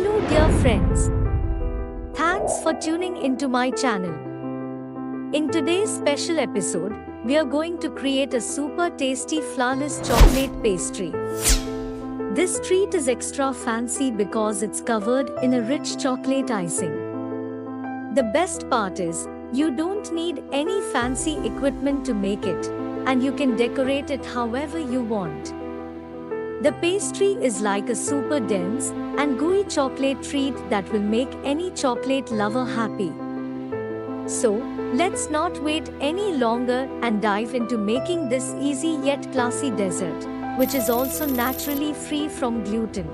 Hello dear friends. Thanks for tuning into my channel. In today's special episode, we are going to create a super tasty flourless chocolate pastry. This treat is extra fancy because it's covered in a rich chocolate icing. The best part is, you don't need any fancy equipment to make it, and you can decorate it however you want. The pastry is like a super dense and gooey chocolate treat that will make any chocolate lover happy. So, let's not wait any longer and dive into making this easy yet classy dessert, which is also naturally free from gluten.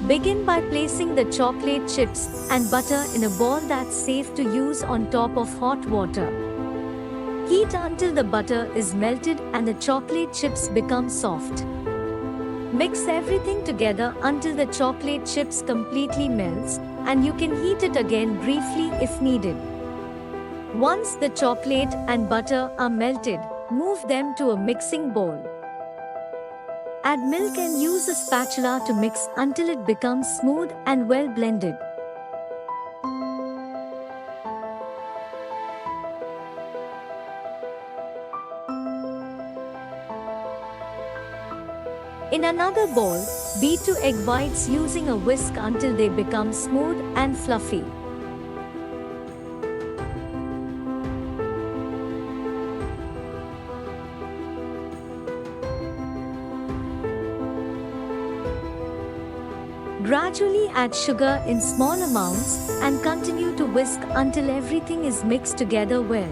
Begin by placing the chocolate chips and butter in a bowl that's safe to use on top of hot water. Heat until the butter is melted and the chocolate chips become soft. Mix everything together until the chocolate chips completely melts, and you can heat it again briefly if needed. Once the chocolate and butter are melted, move them to a mixing bowl. Add milk and use a spatula to mix until it becomes smooth and well blended. In another bowl, beat 2 egg whites using a whisk until they become smooth and fluffy. Gradually add sugar in small amounts and continue to whisk until everything is mixed together well.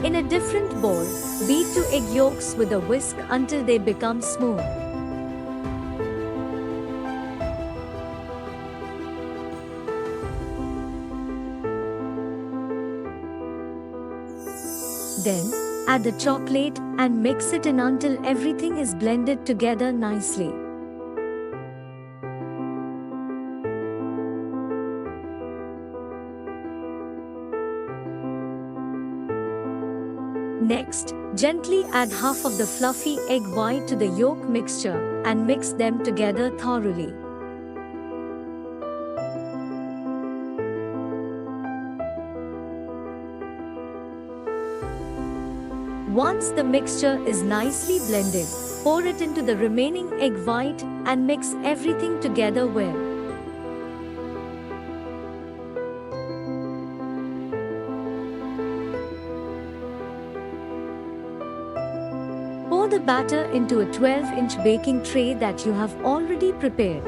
In a different bowl, beat 2 egg yolks with a whisk until they become smooth. Then, add the chocolate and mix it in until everything is blended together nicely. Next, gently add half of the fluffy egg white to the yolk mixture and mix them together thoroughly. Once the mixture is nicely blended, pour it into the remaining egg white and mix everything together well. Pour the batter into a 12-inch baking tray that you have already prepared.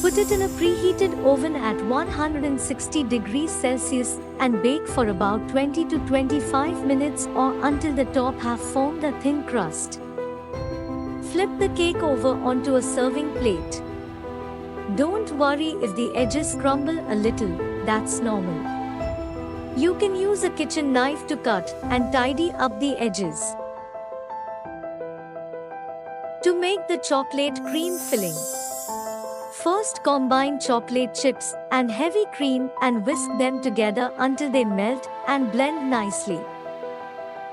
Put it in a preheated oven at 160 degrees Celsius and bake for about 20 to 25 minutes or until the top have formed a thin crust. Flip the cake over onto a serving plate. Don't worry if the edges crumble a little, that's normal. You can use a kitchen knife to cut and tidy up the edges. To make the chocolate cream filling, first combine chocolate chips and heavy cream and whisk them together until they melt and blend nicely.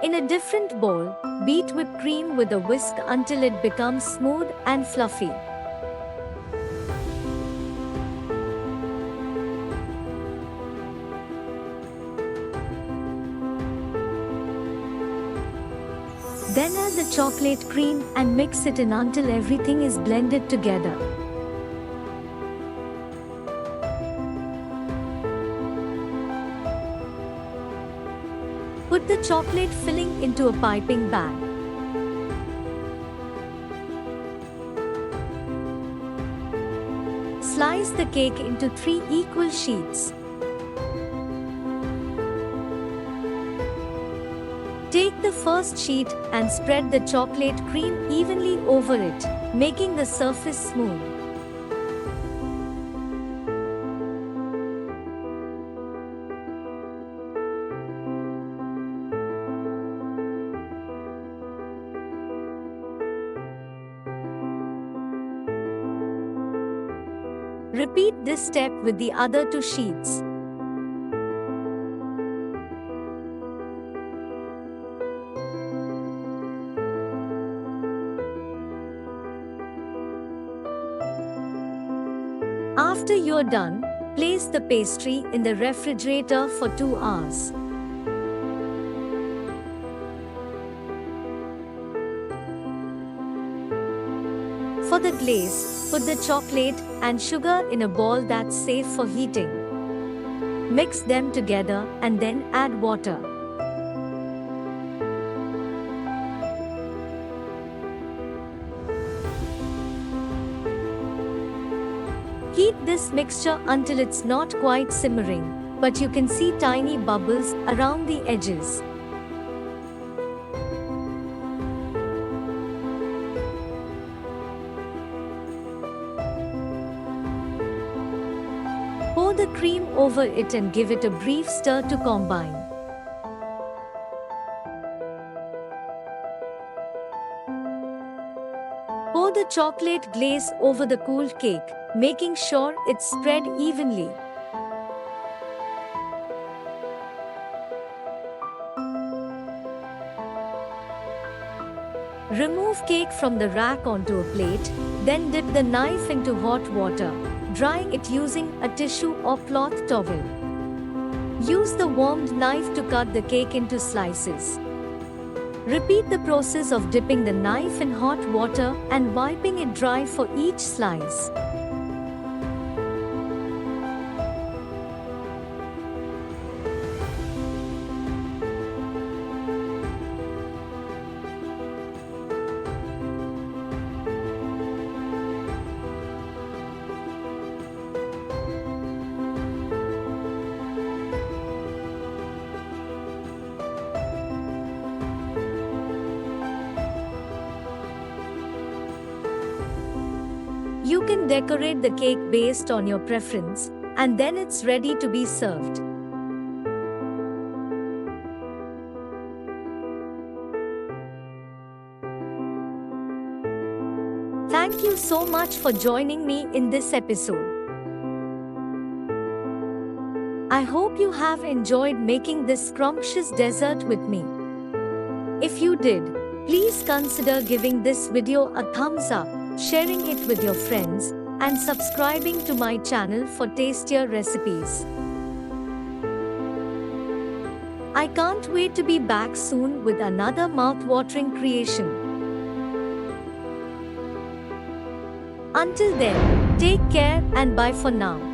In a different bowl, beat whipped cream with a whisk until it becomes smooth and fluffy. Then add the chocolate cream and mix it in until everything is blended together. Put the chocolate filling into a piping bag. Slice the cake into 3 equal sheets. Take the first sheet and spread the chocolate cream evenly over it, making the surface smooth. Repeat this step with the other 2 sheets. After you're done, place the pastry in the refrigerator for 2 hours. For the glaze, put the chocolate and sugar in a bowl that's safe for heating. Mix them together and then add water. Heat this mixture until it's not quite simmering, but you can see tiny bubbles around the edges. Pour the cream over it and give it a brief stir to combine. Pour the chocolate glaze over the cooled cake, making sure it's spread evenly. Remove cake from the rack onto a plate, then dip the knife into hot water, drying it using a tissue or cloth towel. Use the warmed knife to cut the cake into slices. Repeat the process of dipping the knife in hot water and wiping it dry for each slice. You can decorate the cake based on your preference, and then it's ready to be served. Thank you so much for joining me in this episode. I hope you have enjoyed making this scrumptious dessert with me. If you did, please consider giving this video a thumbs up, sharing it with your friends, and subscribing to my channel for tastier recipes. I can't wait to be back soon with another mouth-watering creation. Until then, take care and bye for now.